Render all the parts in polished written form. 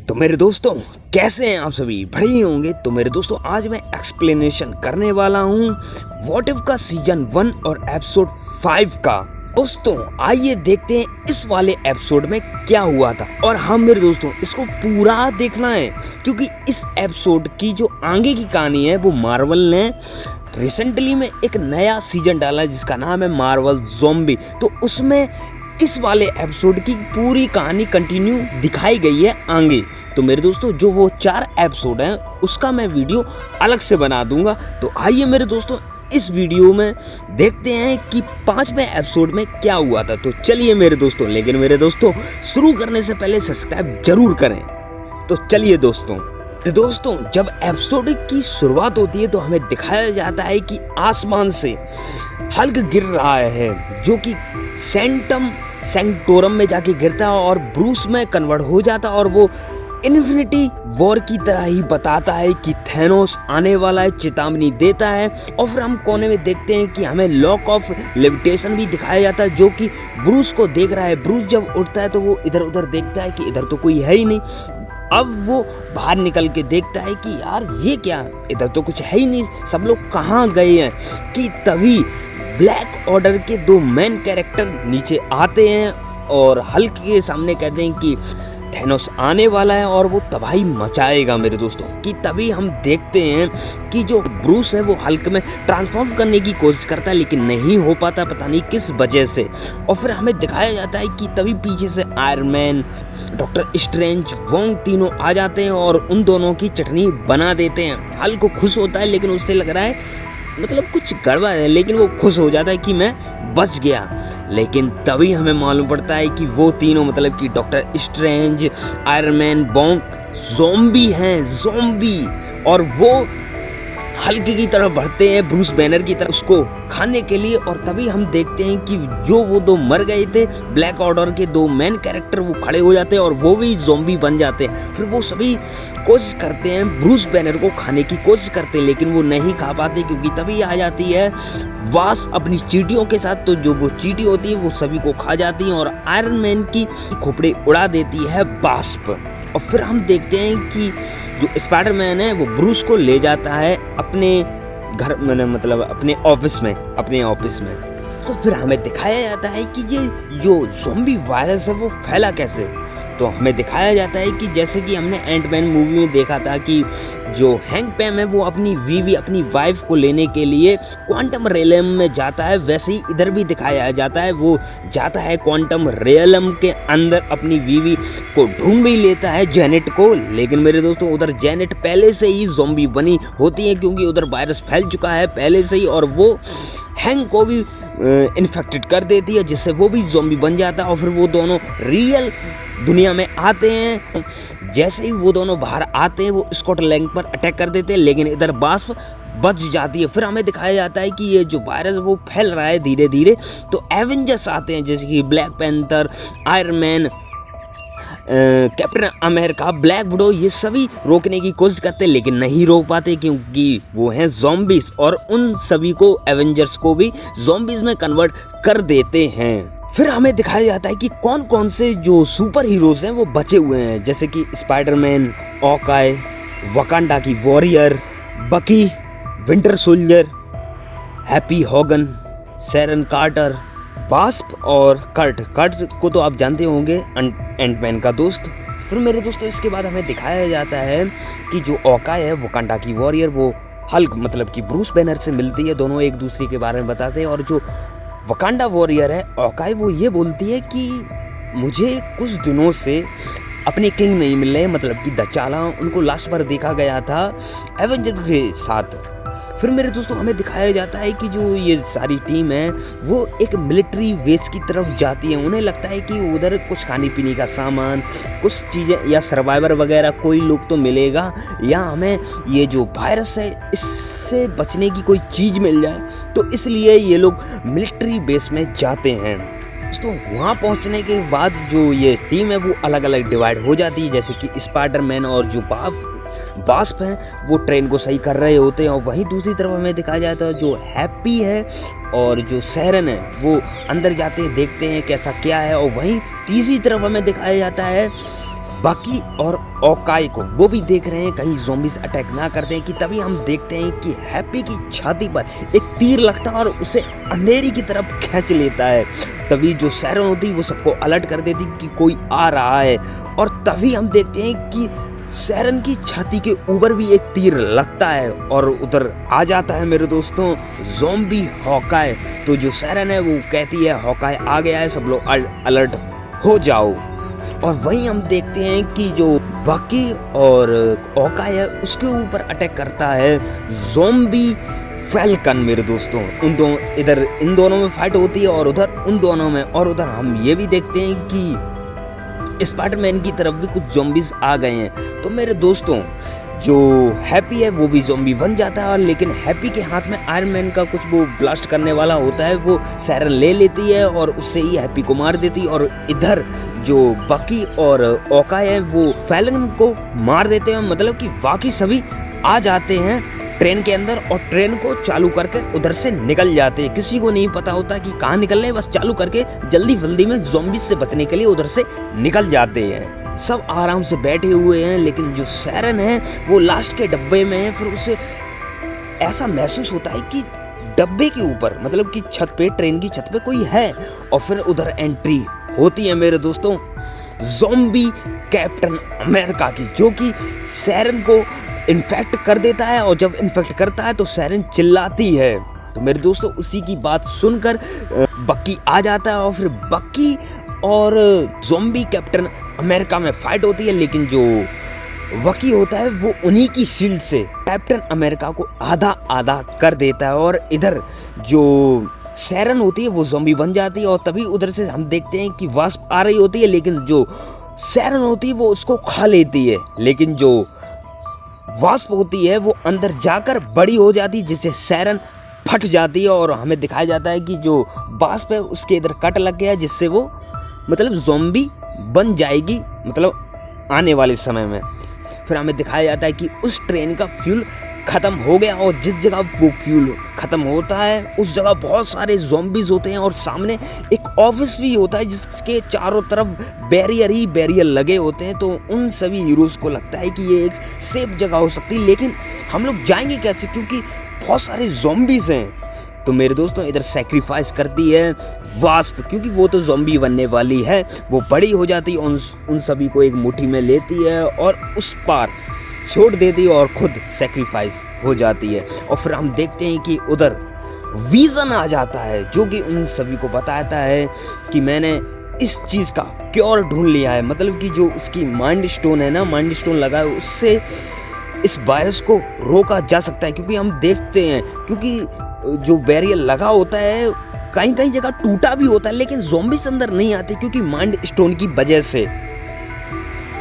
तो मेरे दोस्तों कैसे हैं आप सभी, बड़े ही होंगे। तो मेरे दोस्तों आज मैं एक्सप्लेनेशन करने वाला हूँ व्हाट इफ का सीजन 1 और एपिसोड 5 का। दोस्तों आइए देखते हैं इस वाले एपिसोड में क्या हुआ था। और हाँ मेरे दोस्तों, इसको पूरा देखना है क्योंकि इस एपिसोड की जो आगे की कहानी है वो मार्वल ने रिसेंटली में एक नया सीजन डाला है जिसका नाम है मार्वल ज़ॉम्बी। तो उसमें इस वाले एपिसोड की पूरी कहानी कंटिन्यू दिखाई गई है आगे। तो मेरे दोस्तों जो वो 4 एपिसोड हैं उसका मैं वीडियो अलग से बना दूंगा। तो आइए मेरे दोस्तों इस वीडियो में देखते हैं कि 5वें एपिसोड में क्या हुआ था। तो चलिए मेरे दोस्तों, लेकिन मेरे दोस्तों शुरू करने से पहले सब्सक्राइब जरूर करें। तो चलिए दोस्तों जब एपिसोड की शुरुआत होती है तो हमें दिखाया जाता है कि आसमान से हल्क गिर रहा है जो कि सेंटोरम में जाके गिरता है और ब्रूस में कन्वर्ट हो जाता है और वो इन्फिनिटी वॉर की तरह ही बताता है कि थैनोस आने वाला है, चेतावनी देता है। और फिर हम कोने में देखते हैं कि हमें लॉक ऑफ लेविटेशन भी दिखाया जाता है जो कि ब्रूस को देख रहा है। ब्रूस जब उठता है तो वो इधर उधर देखता है कि इधर तो कोई है ही नहीं। अब वो बाहर निकल के देखता है कि यार ये क्या, इधर तो कुछ है ही नहीं, सब लोग कहाँ गए हैं। कि तभी ब्लैक ऑर्डर के 2 मेन कैरेक्टर नीचे आते हैं और हल्क के सामने कहते हैं कि थैनोस आने वाला है और वो तबाही मचाएगा मेरे दोस्तों। कि तभी हम देखते हैं कि जो ब्रूस है वो हल्क में ट्रांसफॉर्म करने की कोशिश करता है लेकिन नहीं हो पाता, पता नहीं किस वजह से। और फिर हमें दिखाया जाता है कि तभी पीछे से iron man, doctor strange, Wong तीनों आ जाते हैं और उन दोनों की चटनी बना देते हैं। हल्क को खुश होता है लेकिन उससे लग रहा है मतलब कुछ गड़बड़ है, लेकिन वो खुश हो जाता है कि मैं बच गया। लेकिन तभी हमें मालूम पड़ता है कि वो तीनों मतलब कि doctor strange, iron man, Wong zombie हैं, ज़ॉम्बी। और वो हल्क की तरफ बढ़ते हैं, ब्रूस बैनर की तरफ उसको खाने के लिए। और तभी हम देखते हैं कि जो वो 2 मर गए थे ब्लैक ऑर्डर के 2 मेन कैरेक्टर वो खड़े हो जाते हैं और वो भी ज़ॉम्बी बन जाते हैं। फिर वो सभी कोशिश करते हैं, ब्रूस बैनर को खाने की कोशिश करते हैं लेकिन वो नहीं खा पाते क्योंकि तभी आ जाती है वास्प अपनी चींटियों के साथ। तो जो वो चींटी होती है वो सभी को खा जाती है और आयरन मैन की खोपड़ी उड़ा देती है वास्प। और फिर हम देखते हैं कि जो स्पाइडरमैन है वो ब्रूस को ले जाता है अपने घर में, मतलब अपने ऑफिस में। तो फिर हमें दिखाया जाता है कि ये जो ज़ॉम्बी वायरस है वो फैला कैसे। तो हमें दिखाया जाता है कि जैसे कि हमने एंटमैन मूवी में देखा था कि जो हैंक पैम है वो अपनी बीवी, अपनी वाइफ को लेने के लिए क्वांटम रियलम में जाता है, वैसे ही इधर भी दिखाया जाता है। वो जाता है क्वांटम रियलम के अंदर, अपनी बीवी को ढूंढ भी लेता है, जेनेट को। लेकिन मेरे दोस्तों उधर जेनेट पहले से ही ज़ॉम्बी बनी होती है क्योंकि उधर वायरस फैल चुका है पहले से ही और वो हैंक को भी इन्फेक्टेड कर देती है जिससे वो भी ज़ॉम्बी बन जाता है। और फिर वो दोनों रियल दुनिया में आते हैं। जैसे ही वो दोनों बाहर आते हैं वो स्कॉटलैंड पर अटैक कर देते हैं लेकिन इधर वास्प बच जाती है। फिर हमें दिखाया जाता है कि ये जो वायरस वो फैल रहा है धीरे धीरे। तो एवेंजर्स आते हैं जैसे कि black panther, iron man, captain America, black window, ये सभी रोकने की कोशिश करते हैं लेकिन नहीं रोक पाते क्योंकि वो हैं ज़ॉम्बीज और उन सभी को, एवेंजर्स को भी ज़ॉम्बीज में कन्वर्ट कर देते हैं। फिर हमें दिखाया जाता है कि कौन कौन से जो सुपर हीरोज हैं वो बचे हुए हैं जैसे कि स्पाइडरमैन, ऑकाई, वकांडा की warrior, Bucky, Winter Soldier, Happy Hogan, Sharon Carter, Wasp और कर्ट को तो आप जानते होंगे, एंटमैन का दोस्त। फिर मेरे दोस्तों इसके बाद हमें दिखाया जाता है कि जो ऑकाई है वकांडा की वॉरियर वो हल्क मतलब कि ब्रूस बैनर से मिलती है, दोनों एक दूसरे के बारे में बताते हैं। और जो वकांडा वॉरियर है ऑकाई वो ये बोलती है कि मुझे कुछ दिनों से अपने किंग नहीं मिल रहे, मतलब कि दचाला, उनको लास्ट बार देखा गया था एवेंजर के साथ। फिर मेरे दोस्तों हमें दिखाया जाता है कि जो ये सारी टीम है वो एक मिलिट्री बेस की तरफ जाती है। उन्हें लगता है कि उधर कुछ खाने पीने का सामान, कुछ चीज़ें या सर्वाइवर वगैरह कोई लोग तो मिलेगा या हमें ये जो वायरस है इससे बचने की कोई चीज़ मिल जाए। तो इसलिए ये लोग मिलिट्री बेस में जाते हैं। दोस्तों वहाँ पहुँचने के बाद जो ये टीम है वो अलग अलग डिवाइड हो जाती है जैसे कि स्पाइडरमैन और जो वास्प हैं वो ट्रेन को सही कर रहे होते हैं। और वहीं दूसरी तरफ हमें दिखाया जाता है जो हैप्पी है और जो शेरन है वो अंदर जाते हैं, देखते हैं कैसा क्या है। और वहीं तीसरी तरफ हमें दिखाया जाता है बकी और ओकाई को वो भी देख रहे हैं कहीं ज़ॉम्बीज अटैक ना करते हैं कि तभी हम देखते हैं कि हैप्पी की छाती पर एक तीर लगता है और उसे अंधेरी की तरफ खींच लेता है। तभी जो सैरन होती वो सबको अलर्ट कर देती कि कोई आ रहा है, और तभी हम देखते हैं कि सैरन की छाती के ऊपर भी एक तीर लगता है और उधर आ जाता है मेरे दोस्तों ज़ॉम्बी हॉकाई। तो जो सैरन है वो कहती है हॉकाई आ गया है, सब लोग अलर्ट हो जाओ। और वहीं हम देखते हैं कि जो बकी और हॉकाई है उसके ऊपर अटैक करता है ज़ॉम्बी फैल्कन मेरे दोस्तों। इधर इन दोनों में फाइट होती है और उधर उन दोनों में, और उधर हम ये भी देखते हैं कि स्पाइडरमैन की तरफ भी कुछ ज़ॉम्बीज आ गए हैं। तो मेरे दोस्तों जो हैप्पी है वो भी ज़ॉम्बी बन जाता है, और लेकिन हैप्पी के हाथ में आयरन मैन का कुछ वो ब्लास्ट करने वाला होता है, वो सैरन ले लेती है और उससे ही हैप्पी को मार देती है। और इधर जो बकी और ओकाई है वो फैल्कन को मार देते हैं, मतलब कि बाकी सभी आ जाते हैं ट्रेन के अंदर और ट्रेन को चालू करके उधर से निकल जाते हैं। किसी को नहीं पता होता कि कहाँ निकल रहे हैं, बस चालू करके जल्दी जल्दी में ज़ॉम्बीज से बचने के लिए उधर से निकल जाते हैं। सब आराम से बैठे हुए हैं, लेकिन जो सैरन है वो लास्ट के डब्बे में है। फिर उसे ऐसा महसूस होता है कि डब्बे के ऊपर, मतलब कि छत पे, ट्रेन की छत पे कोई है, और फिर उधर एंट्री होती है मेरे दोस्तों ज़ॉम्बी कैप्टन अमेरिका की, जो कि सैरन को इन्फेक्ट कर देता है। और जब इन्फेक्ट करता है तो सैरन चिल्लाती है। तो मेरे दोस्तों उसी की बात सुनकर बक्की आ जाता है, और फिर बक्की और ज़ॉम्बी कैप्टन अमेरिका में फाइट होती है। लेकिन जो वकी होता है वो उन्हीं की शील्ड से कैप्टन अमेरिका को आधा आधा कर देता है, और इधर जो सैरन होती है वो ज़ॉम्बी बन जाती है। और तभी उधर से हम देखते हैं कि वास्प आ रही होती है, लेकिन जो सैरन होती है वो उसको खा लेती है। लेकिन जो वास्प होती है वो अंदर जाकर बड़ी हो जाती है, जिससे सैरन फट जाती है। और हमें दिखाया जाता है कि जो वास्प है उसके इधर कट लग गया, जिससे वो मतलब ज़ॉम्बी बन जाएगी, मतलब आने वाले समय में। फिर हमें दिखाया जाता है कि उस ट्रेन का फ्यूल ख़त्म हो गया, और जिस जगह वो फ्यूल ख़त्म होता है उस जगह बहुत सारे ज़ॉम्बीज़ होते हैं, और सामने एक ऑफिस भी होता है जिसके चारों तरफ बैरियर ही बैरियर लगे होते हैं। तो उन सभी हीरोज़ को लगता है कि ये एक सेफ जगह हो सकती है, लेकिन हम लोग जाएंगे कैसे, क्योंकि बहुत सारे ज़ॉम्बीज़ हैं। तो मेरे दोस्तों इधर सेक्रीफाइस करती है वास्प, क्योंकि वो तो ज़ॉम्बी बनने वाली है। वो बड़ी हो जाती है, उन सभी को एक मुट्ठी में लेती है और उस पार छोड़ देती है और खुद सेक्रीफाइस हो जाती है। और फिर हम देखते हैं कि उधर विजन आ जाता है, जो कि उन सभी को बताता है कि मैंने इस चीज़ का क्योर ढूंढ लिया है, मतलब कि जो उसकी माइंड स्टोन है ना, माइंड स्टोन लगा है, उससे इस वायरस को रोका जा सकता है। क्योंकि हम देखते हैं, क्योंकि जो बैरियर लगा होता है कहीं कहीं जगह टूटा भी होता है, लेकिन ज़ॉम्बीज़ अंदर नहीं आते क्योंकि माइंड स्टोन की वजह से।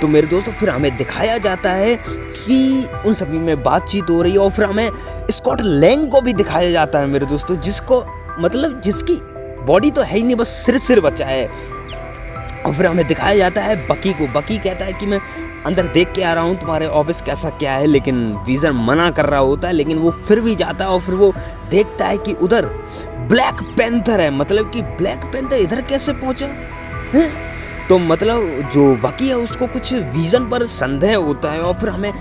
तो मेरे दोस्तों फिर हमें दिखाया जाता है कि उन सभी में बातचीत हो रही है, और फिर हमें स्कॉट लैंग को भी दिखाया जाता है मेरे दोस्तों, जिसको मतलब जिसकी बॉडी तो है ही नहीं, बस सिर बचा है। और फिर हमें दिखाया जाता है बकी को। बकी कहता है कि मैं अंदर देख के आ रहा हूँ तुम्हारे ऑफिस कैसा क्या है, लेकिन विजन मना कर रहा होता है, लेकिन वो फिर भी जाता है। और फिर वो देखता है कि उधर ब्लैक पैंथर है, मतलब कि ब्लैक पैंथर इधर कैसे पहुंचा है। तो मतलब जो बकी है उसको कुछ विजन पर संदेह होता है, और फिर हमें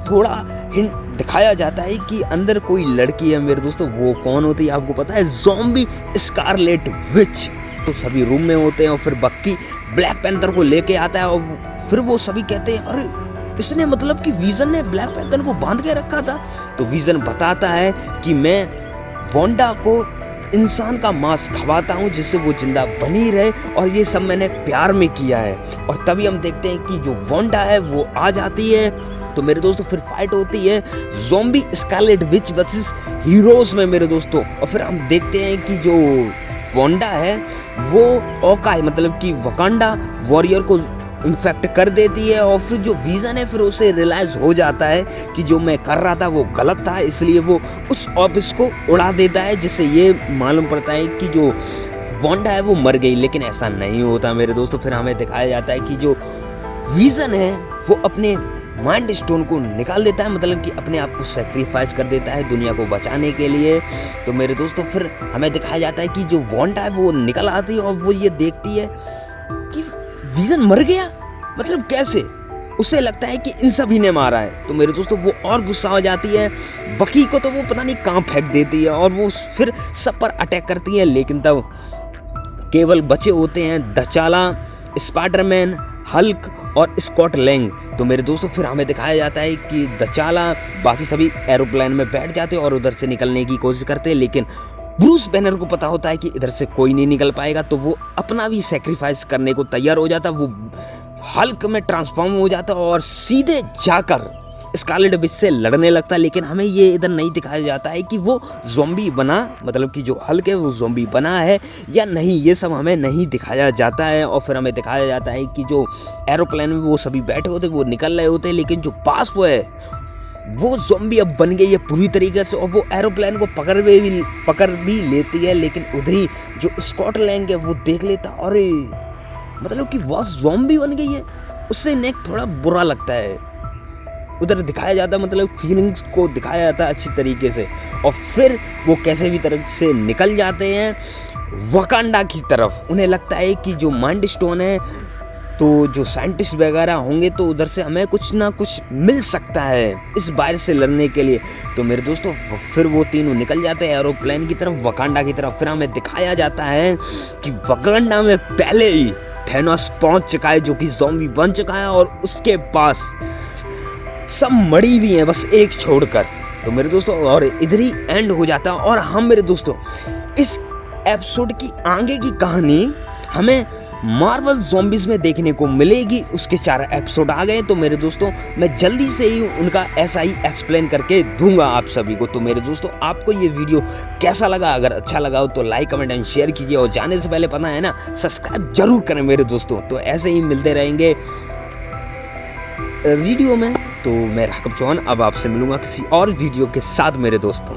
थोड़ा हिंट दिखाया जाता है कि अंदर कोई लड़की है मेरे दोस्तों। वो कौन होती है आपको पता है? Zombie Scarlet Witch. तो सभी रूम में होते हैं, और फिर बक्की ब्लैक पैंथर को लेके आता है, और फिर वो सभी कहते हैं अरे इसने मतलब कि विजन ने ब्लैक पैंथर को बांध के रखा था। तो विजन बताता है कि मैं वांडा को इंसान का मांस खवाता हूँ जिससे वो जिंदा बनी रहे, और ये सब मैंने प्यार में किया है। और तभी हम देखते हैं कि जो वांडा है वो आ जाती है। तो मेरे दोस्तों फिर फाइट होती है zombie Scarlet Witch versus heroes में मेरे दोस्तों। और फिर हम देखते हैं कि जो वांडा है वो ओकाई मतलब कि वकांडा वॉरियर को इन्फेक्ट कर देती है, और फिर जो विजन है फिर उसे रियलाइज हो जाता है कि जो मैं कर रहा था वो गलत था, इसलिए वो उस ऑफिस को उड़ा देता है, जिससे ये मालूम पड़ता है कि जो वांडा है वो मर गई। लेकिन ऐसा नहीं होता मेरे दोस्तों। फिर हमें दिखाया जाता है कि जो विजन है वो अपने माइंड स्टोन को निकाल देता है, मतलब कि अपने आप को सेक्रीफाइस कर देता है दुनिया को बचाने के लिए। तो मेरे दोस्तों फिर हमें दिखाया जाता है कि जो वांडा है वो निकल आती है, और वो ये देखती है कि विजन मर गया, मतलब कैसे? उसे लगता है कि इन सभी ने मारा है। तो मेरे दोस्तों वो और गुस्सा हो जाती है। बकी को तो वो पता नहीं कहाँ फेंक देती है और वो फिर सब पर अटैक करती है। लेकिन तब केवल बचे होते हैं दचाला, स्पाइडरमैन, हल्क और स्कॉट लैंग। तो मेरे दोस्तों फिर हमें दिखाया जाता है कि दचाला बाकी सभी एरोप्लेन में बैठ जाते हैं और उधर से निकलने की कोशिश करते हैं। लेकिन ब्रूस बैनर को पता होता है कि इधर से कोई नहीं निकल पाएगा, तो वो अपना भी सेक्रीफाइस करने को तैयार हो जाता। वो हल्क में ट्रांसफॉर्म हो जाता और सीधे जाकर स्कारलेट विच से लड़ने लगता। लेकिन हमें ये इधर नहीं दिखाया जाता है कि वो ज़ॉम्बी बना, मतलब कि जो हल्क है वो ज़ॉम्बी बना है या नहीं, ये सब हमें नहीं दिखाया जाता है। और फिर हमें दिखाया जाता है कि जो एरोप्लेन में वो सभी बैठे होते वो निकल रहे होते, लेकिन जो पास वो है वो ज़ॉम्बी अब बन गई है पूरी तरीके से और वो एरोप्लेन को पकड़ भी लेती है। लेकिन उधर ही जो स्कॉट लैंग है वो देख लेता, अरे मतलब कि वो ज़ॉम्बी बन गई है। उससे नेक थोड़ा बुरा लगता है। उधर दिखाया जाता है, मतलब फीलिंग्स को दिखाया जाता है अच्छी तरीके से। और फिर वो कैसे भी तरह से निकल जाते हैं वकांडा की तरफ। उन्हें लगता है कि जो माइंड स्टोन है, तो जो साइंटिस्ट वगैरह होंगे तो उधर से हमें कुछ ना कुछ मिल सकता है इस वायरस से लड़ने के लिए। तो मेरे दोस्तों फिर वो तीनों निकल जाते हैं एरोप्लेन की तरफ, वकांडा की तरफ। फिर हमें दिखाया जाता है कि वकांडा में पहले ही थैनोस पहुंच चुका है, जो कि ज़ॉम्बी बन चुका है और उसके पास सब मरी भी हैं, बस एक छोड़कर। तो मेरे दोस्तों और इधर ही एंड हो जाता है। और हम मेरे दोस्तों इस एपिसोड की आगे की कहानी हमें मार्वल ज़ॉम्बीज़ में देखने को मिलेगी। उसके 4 एपिसोड आ गए, तो मेरे दोस्तों मैं जल्दी से ही उनका ऐसा ही एक्सप्लेन करके दूंगा आप सभी को। तो मेरे दोस्तों आपको ये वीडियो कैसा लगा? अगर अच्छा लगा हो तो लाइक, कमेंट एंड शेयर कीजिए। और जाने से पहले पता है ना, सब्सक्राइब जरूर करें मेरे दोस्तों। तो ऐसे ही मिलते रहेंगे वीडियो में। तो मैं राघव चौहान अब आपसे मिलूंगा किसी और वीडियो के साथ मेरे दोस्तों।